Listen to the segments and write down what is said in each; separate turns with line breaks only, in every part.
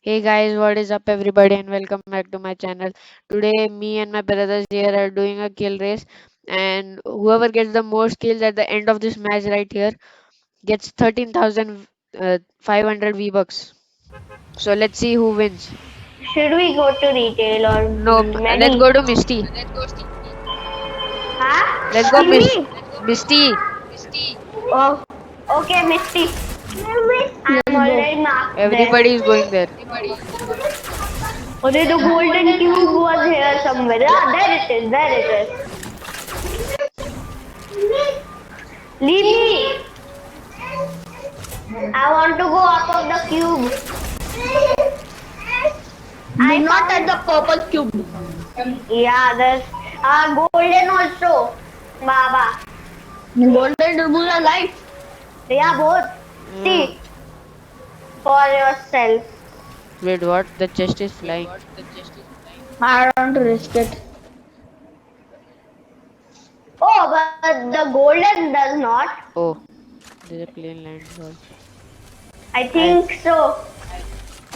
Hey guys, what is up everybody and welcome back to my channel. Today me and my brothers here are doing a kill race and whoever gets the most kills at the end of this match right here gets 13,500 V-Bucks. So let's see who wins.
Should we go to retail or
Nope, let's
many?
go to Misty. Let's
Huh?
go
Kimi?
Misty.
Oh, okay, Misty. I'm
Let's go.
already marked there.
Everybody is going there.
Oh, the golden cube was here somewhere. Ah, there it is. There it is. Leave me. I want to go up of the cube.
Do not touch the purple cube.
Yeah, there's golden also. Baba.
Golden Dribble alive.
Yeah, both. See for yourself.
Wait, what? The chest is flying.
I don't risk it.
Oh, but the golden does not.
Oh, there's a plane lands also.
I think so.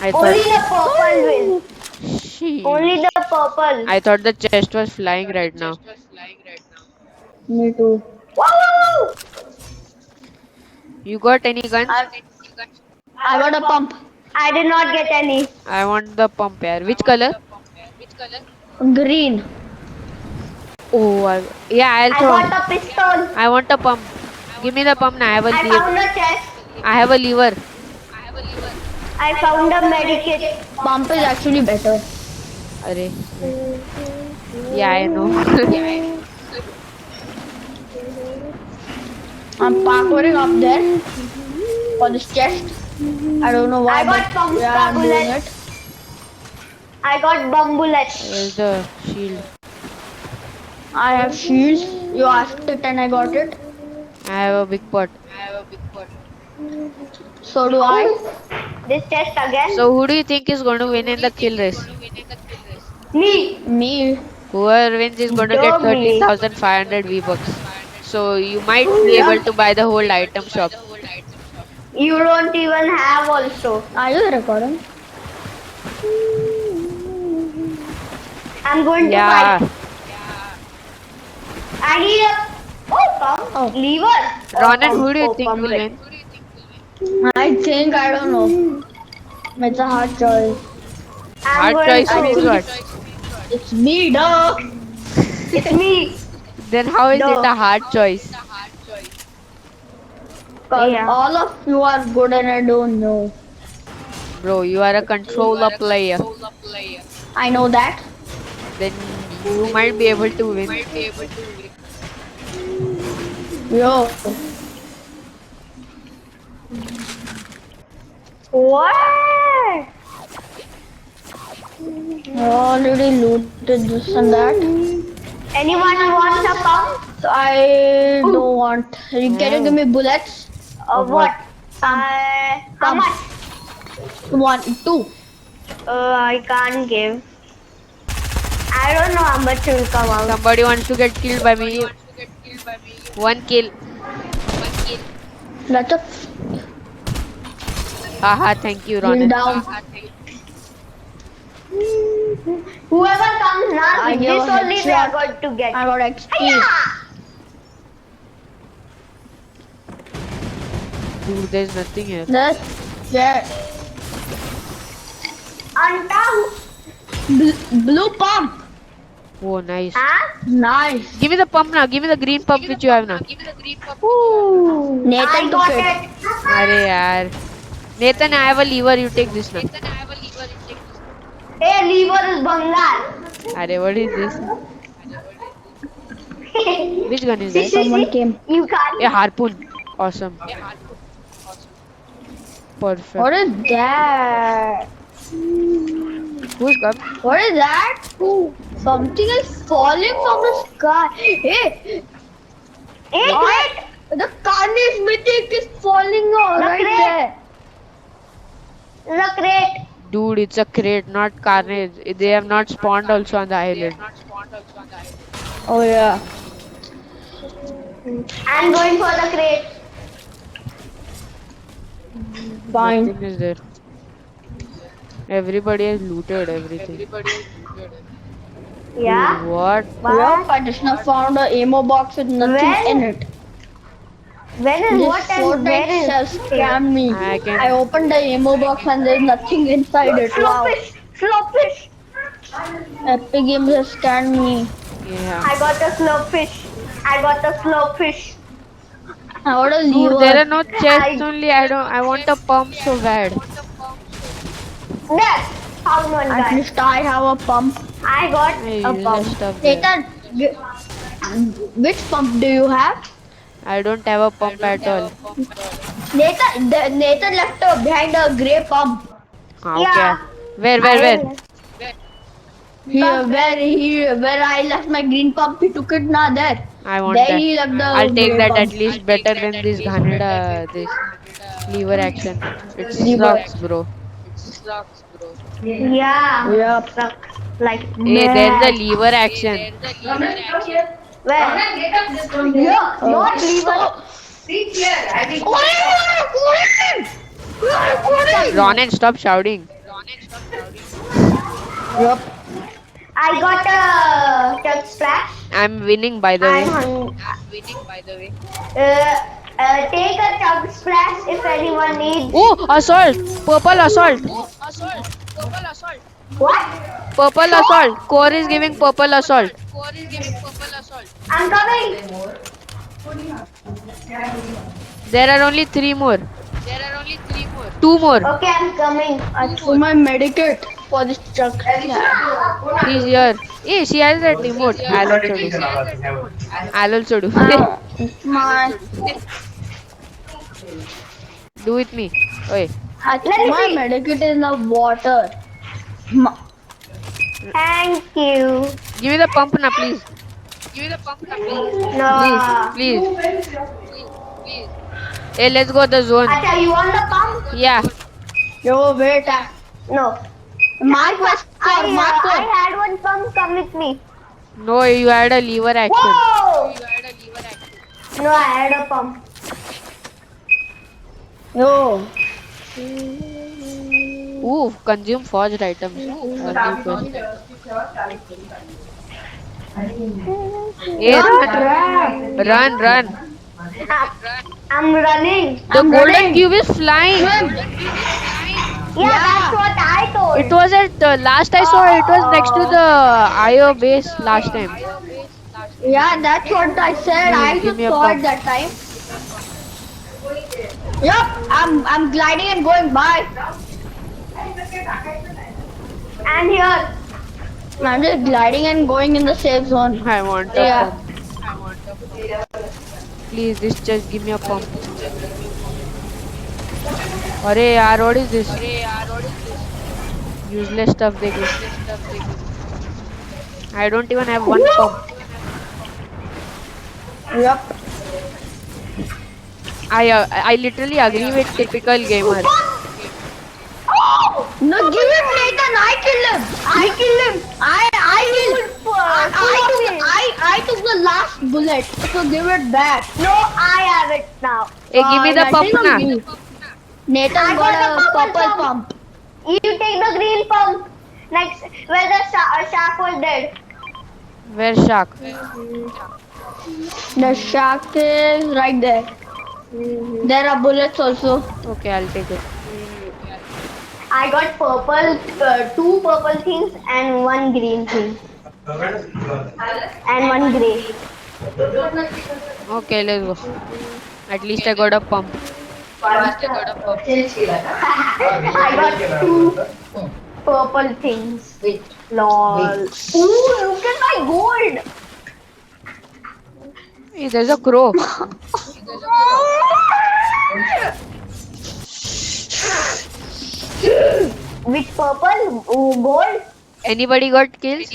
I
Only the
thought.
purple will.
Sheesh.
Only the purple.
I thought the chest was flying right now.
Me too.
Wow!
You got any guns?
I got a pump.
I did not get any.
I want the pump here. Which color?
Green.
Oh, yeah, I'll
I
throw.
got a pistol.
I want a pump. Give me the pump now. I have a
I
lever.
found a chest.
I have a lever.
I found a medikit.
Pump is actually better.
Arey. Yeah, I know.
I'm parkouring up there for this chest. I don't know why,
I got
but yeah, I'm doing
bullets.
it.
I got bomb bullets.
Where's the shield?
I have shields. You asked it and I got it.
I have a big pot.
So do I.
This chest again.
So who do you think is going to win in the kill race?
Me.
Me.
Whoever wins is going to get
Don't me.
13,500 V-Bucks. So you might be able to buy the whole item shop.
You don't even have also.
Are you recording?
I'm going to
Yeah.
fight. I need a pump.
Oh.
Lever.
Ronan,
Oh,
who do you
pump,
think
pump
will
it.
win?
I think, I don't know. It's a hard choice.
I'm
Hard
going
choice
to-
means what?
It's me, dog.
It's me.
Then how is
No.
it a hard choice?
Cause
Yeah.
all of you are good and I don't know.
Bro, you are a controller player.
I know that.
Then you might be able to win.
Yo.
What?
I already looted this and that.
Anyone wants a pump?
So I don't want. Can you give me bullets?
What? How
Pump.
much?
1, 2.
I can't give. I don't know how much will come out.
Somebody wants to get killed by me. One kill.
That's a
Haha, thank you,
bring
Ronan.
down.
Whoever comes now,
I
this
give a
only they are
headshot.
going to get.
I got XP.
Hiya!
Dude, there's nothing here.
That's yeah.
Untung.
Blue pump.
Oh, nice.
Huh?
Nice.
Give me the pump now. Give me the green pump which you have now.
Ooh.
Nathan
I
took
got
it.
it.
Arey yaar. Nathan, I have a lever. You take this now.
Hey, lever is Bangal.
Arey, what is this? Which gun is that?
Someone came.
You can't.
A harpoon. Awesome. Perfect.
What is that?
Who's come?
What is that? Ooh, something is falling from the sky. Hey,
Hey,
what? The Carnage mythic is falling right
crate.
there.
The crate.
Dude, it's a crate, not carnage. They have not spawned also on the island.
Oh yeah.
I'm going for the crate.
Fine.
Nothing is there. Everybody has looted everything. Dude,
Yeah.
what?
Yup,
What?
I just now found a ammo box with nothing in
When?
it.
When is
This
what and
Fortnite
where is
self
it?
scammed me.
I
I
can.
opened the ammo box and there's nothing inside it. Wow.
Flopfish! Flopfish!
Epic Games has scammed me.
Yeah.
I got a slurpfish. I got a slurpfish.
I got a
Dude, there
lever.
are no chests
I
only. I don't. I want a pump so bad.
there found one
At
guy.
least I have a pump.
I got
Hey,
a
useless
pump.
stuff there.
Nathan, which pump do you have?
I don't have a pump at all.
Nathan left behind a grey pump.
How
Yeah.
can? Where? Where?
I
Where?
will.
Where I left my green pump, he took it now there.
I want
There
that.
he left
I'll
the
take
grey
that at
pump.
least better than this Ghaneda, this lever action. It
Lever.
sucks, bro.
Yeah.
Yup.
Suck. Like
Hey, there's the
mad.
lever action.
Where? Yeah. Not lever.
Ronan, stop shouting.
Yup.
I got a chug splash.
I'm winning, by the
I'm
way.
take a chug splash if anyone needs.
Oh, assault! Purple assault!
What?
Purple assault! Core is giving purple assault.
I'm coming.
There are only 3 more. 2 more.
Okay, I'm coming.
So my medikit for this truck.
He's here. Hey, she has that remote. I'll also do. I'll also do.
My
Do with me. Oi.
my medikit is in the water. Ma-
Thank you.
Give me the pump now, please.
No.
Please. Hey, let's go the zone.
Acha, you want the pump?
Yeah.
Yo, wait.
No.
Mark was
I had one pump. Come with me.
No, you had a lever action.
Whoa! No, I had a pump.
Yo.
Ooh, consume forged items. Early quest. Hey, run, run.
I'm running.
The golden cube is flying.
Yeah, that's what I told.
It was at last I saw it was next to the IO base last time.
Yeah, that's what I said. I
Give
just
me a
saw
pump.
it that time. Yup, I'm gliding and going by.
And here.
I'm just gliding and going in the safe zone.
I want a
Yeah.
pump. Please, this just give me a pump. Arey yaar, what is this? Useless stuff they give. I don't even have one pump.
Yup.
I literally agree with typical gamers.
No, give him Nathan. I killed him. I killed him. I took the last bullet. So give it back.
No, I have it now.
Hey, give me the
That
pump
is on
na.
me. Nathan
I
got
got
a
the purple
purple
pump.
pump.
You take the green pump. Next, where the shark was dead.
Where's Shark?
The shark is right there. There are bullets also.
Okay, I'll take it.
I got purple, 2 purple things and 1 green thing. And 1 grey.
Okay, let's go. At least I got a pump.
I got 2 purple things. Lol. Ooh, look at my gold.
Hey, there's a crow.
Which purple? Ooh, gold?
Anybody got kills?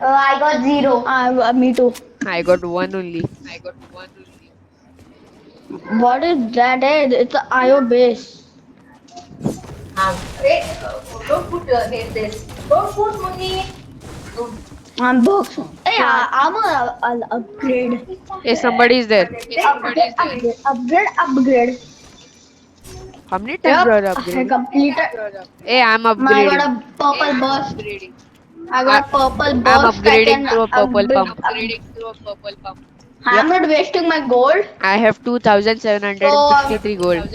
I got 0.
Me too.
I got one only.
What is that? It's an IO base. I'm box. Hey, I'll upgrade.
Hey, somebody is there.
Upgrade.
How many times you are
I
upgrading?
completed.
Hey, I'm
I got
upgrading.
a purple burst. I
I,
got a purple
I'm
burst. I
upgrading
can
to a purple pump.
I'm
Yep.
not wasting my gold.
I have
So
2,763 gold.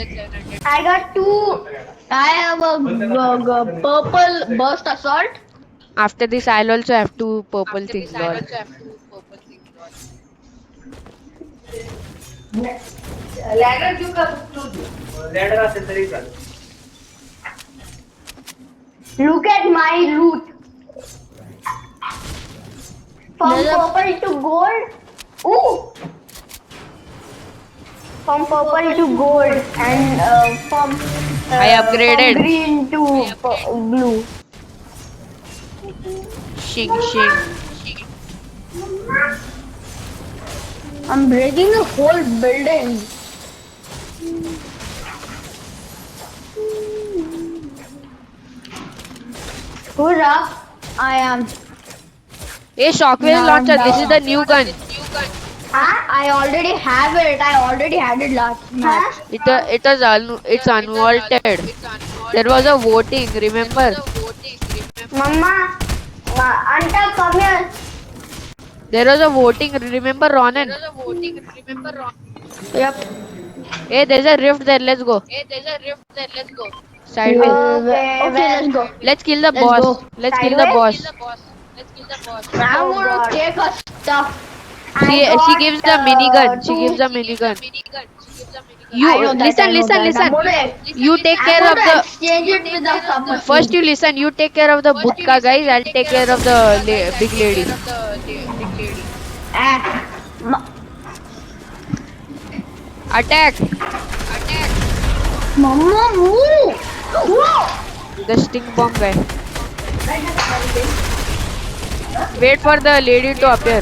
I got two.
I have a purple burst assault.
After this, I'll also have two purple things, lol.
Ladder घेऊ का तू ladder असेल तरी चालेल. Look at my loot. From
There's a-
purple to gold. Ooh. From purple to gold and from
I upgraded.
from green to blue.
Shing shing.
I'm breaking the whole building.
Who's up?
I am.
Hey, shockwave
No,
launcher. This
no.
is the new gun.
Huh?
I already have it. I already had it last match.
It's unvaulted. There was a voting. Remember?
Mama, Anta, come here.
There was a voting. Remember, Ronan?
Yep.
Hey, there's a rift there. Let's go. Sideways.
Okay, let's go.
Let's kill the
Let's
boss.
go.
Let's kill the boss.
I'm
Oh,
gonna
God.
take her stuff.
She
got,
gives the minigun. She
two-
gives the minigun.
I
You
know that,
listen,
I know
listen,
that.
listen.
I'm gonna,
You take care
I'm
of
gonna
the.
exchange it with the submachine.
First, you listen. You take care of the budka guys. I'll take care of the big lady.
Ah,
Attack!
Mama, move! Whoa!
The stink bomb guy. Wait for the lady to appear.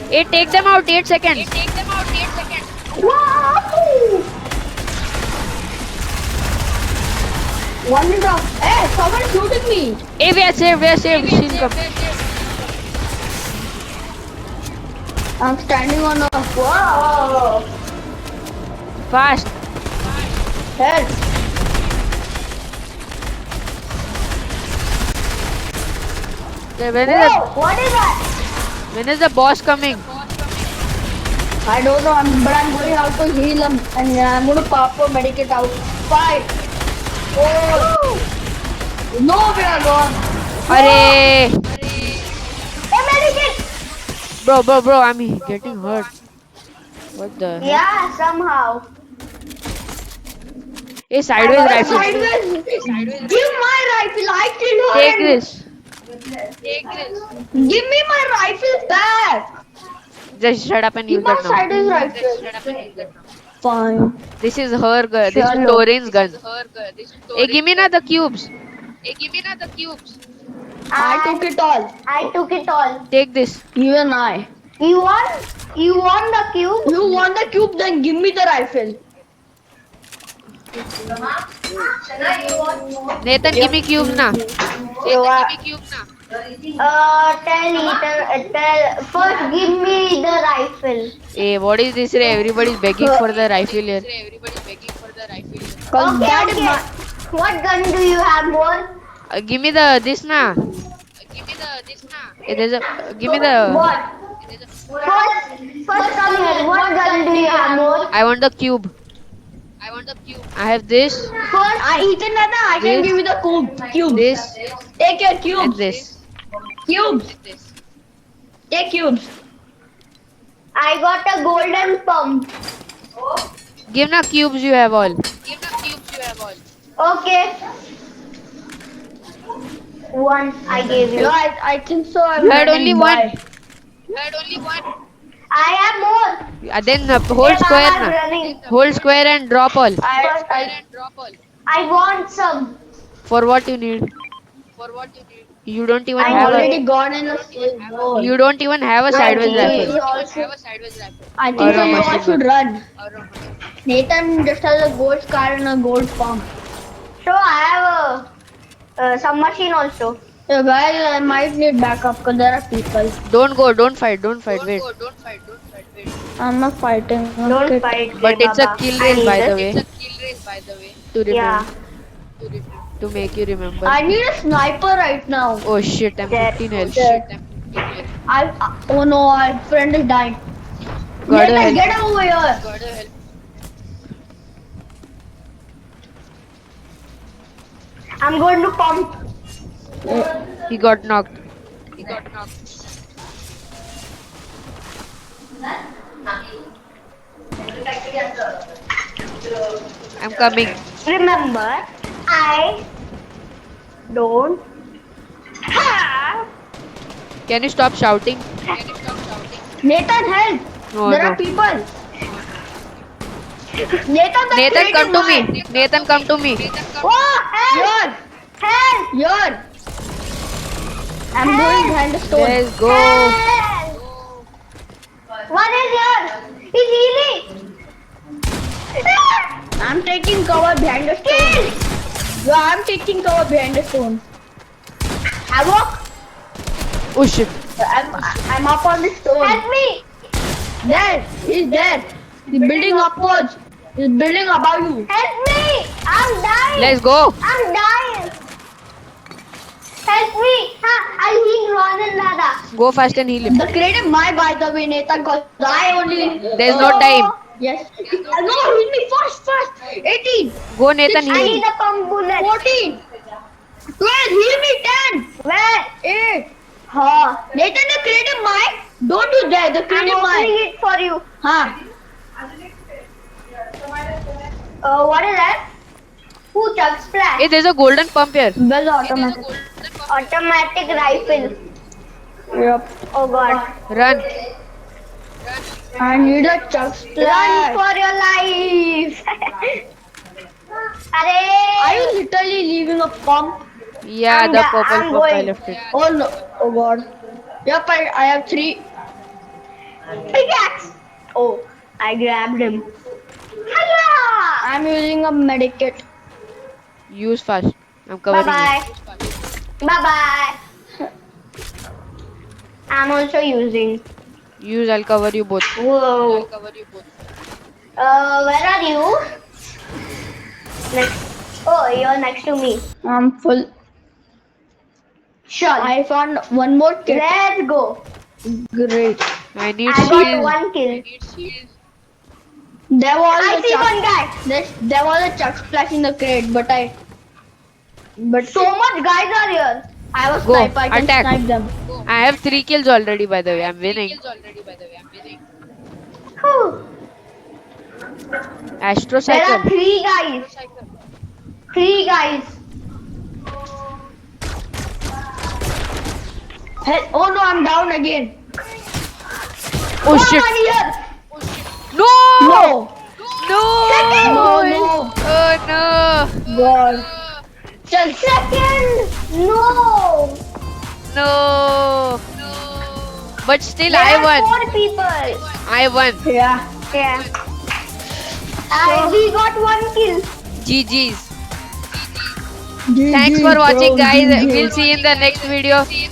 Hey, take them out. 8 seconds.
Wow! One is up. Hey, someone shooting me.
Hey, we are saved. We are saved. She'll come.
I'm standing on a
Whoa.
Fast.
head.
Okay,
Whoa, what is that?
when is the boss coming?
I don't know, but I'm going out to heal him and I'm going to pop a medikit out. 5, 4. No, we are gone.
Arey!
Hey, medikit.
Bro, I'm getting hurt. What the heck?
Yeah, somehow.
Hey, sideways rifle.
Sideways. Give my rifle. I killed her.
Take this.
Give me my rifle back.
Just shut up and
Give
use
my
that now.
sideways rifle. Fine.
This is her gun. This is
Sure.
Torin's gun. Hey, give me now the cubes.
I took it all.
I took it all.
Take this.
Even I.
You want? You want the cube?
You want the cube? Then give me the rifle.
Nathan, give me cubes now.
You want? Tell. First, give me the rifle.
Hey, what is this? Everybody's begging for the rifle here.
Cause
Okay,
that is
okay.
my.
What gun do you have more?
Give me the this now. Hey, there's a. Give me the.
What? First come here. What gun do you have more?
I want the cube. I have this,
First,
Ethan, I can
This.
give you the cube.
this,
Take your
and
cubes.
this.
Cubes. Take cubes.
I got a golden pump.
Give now cubes you have all.
Okay. One I gave you.
Yeah, I think so. I'm
You had
running
only
by.
one.
I have more.
Then hold
Yes,
square
I'm
now.
running.
Hold square and drop all.
I want some.
For what you need? You don't even
I
I've
have
already
a.
gone in a safe zone.
You don't even have a sideways
So
rifle.
you also, I think
Or
so
a
you all
machine
should run. Nathan just has a gold scar and a gold pump.
So I have a submachine also.
So guys, I might need backup because there are people.
Don't go. Don't fight. Wait.
I'm not fighting.
Don't
Okay.
fight,
But it's a
Baba.
kill
I
race,
need
by the
this.
way, to
Yeah.
remember, to make you remember.
I need a sniper right now.
Oh shit, I'm
Yes.
15 health.
Shit. Oh no, our friend is dying.
Gotta
Nathan,
help.
get over here.
I'm going to pump.
He got knocked. I'm coming.
Remember, I don't have.
Can you stop shouting?
Nathan, help!
Oh
There
no.
are people. Nathan, the
Nathan,
crate
come
is
to
mine.
me. Nathan, come to me.
Oh, help!
Here,
Help!
here. I'm
Help!
going behind the stone.
Let's go.
Help! One is here. He's healing.
I'm taking cover behind the stone. Yeah, I'm taking cover behind the stone.
Havoc,
Oh shit.
I'm up on the stone.
help me.
There, he's there. He's building upwards. He's building above you.
Help me. I'm dying.
Let's go.
I'm dying. Help me. I'll heal Ron and Lada.
Go fast and heal him.
The crate is my, by the way, Nathan, because I only.
There's no time.
Yes. No, heal me first. 18.
Go Nathan,
I
heal
need
him.
a pump bullet.
14. 12. Heal me 10.
Where?
8.
Huh.
Nathan, the crate is mine. Don't do that. The crate
I'm
is mine.
opening it for you.
Huh.
What is that? Who chug splash?
Hey, there's a golden pump here.
Where's the automatic?
Automatic rifle.
Yep.
Oh god.
Run.
I need a chug
Run
splash.
for your life.
Are
Arey.
you literally leaving a pump?
Yeah,
I'm
the
the-
purple
I'm
pump, I
going.
left it.
Oh no. Oh god. Yep, I have 3.
Pickaxe. Oh, I grabbed him. Hiya!
I'm using a medikit.
Use fast. I'm
Bye
covering you.
bye. Bye bye. I'm also using.
Use, I'll cover you both.
Whoa. Where are you? Next. Oh, you're next to me.
I'm full.
Sure.
I found one more kit.
Let's go.
Great.
I need
I got
shield.
one kill.
There was
I
a
see
chug,
one guy.
there was a chug splash in the crate, but
So much guys are here.
I was
Go,
sniper. I can
attack.
snipe them.
I have 3 kills already, by the way. I'm winning.
Whew.
Astro
There are
Cycle.
3 guys. 3 guys.
Hey, oh no, I'm down again.
Oh
Come
shit.
on here.
No!
No.
No!
No,
Oh no!
God.
Second. No.
No! But still,
There
I
are
won.
4 people.
I won.
Yeah.
Yeah. We got 1 kill.
GG's. Thanks for watching, guys. We'll see you in the next video. Peace.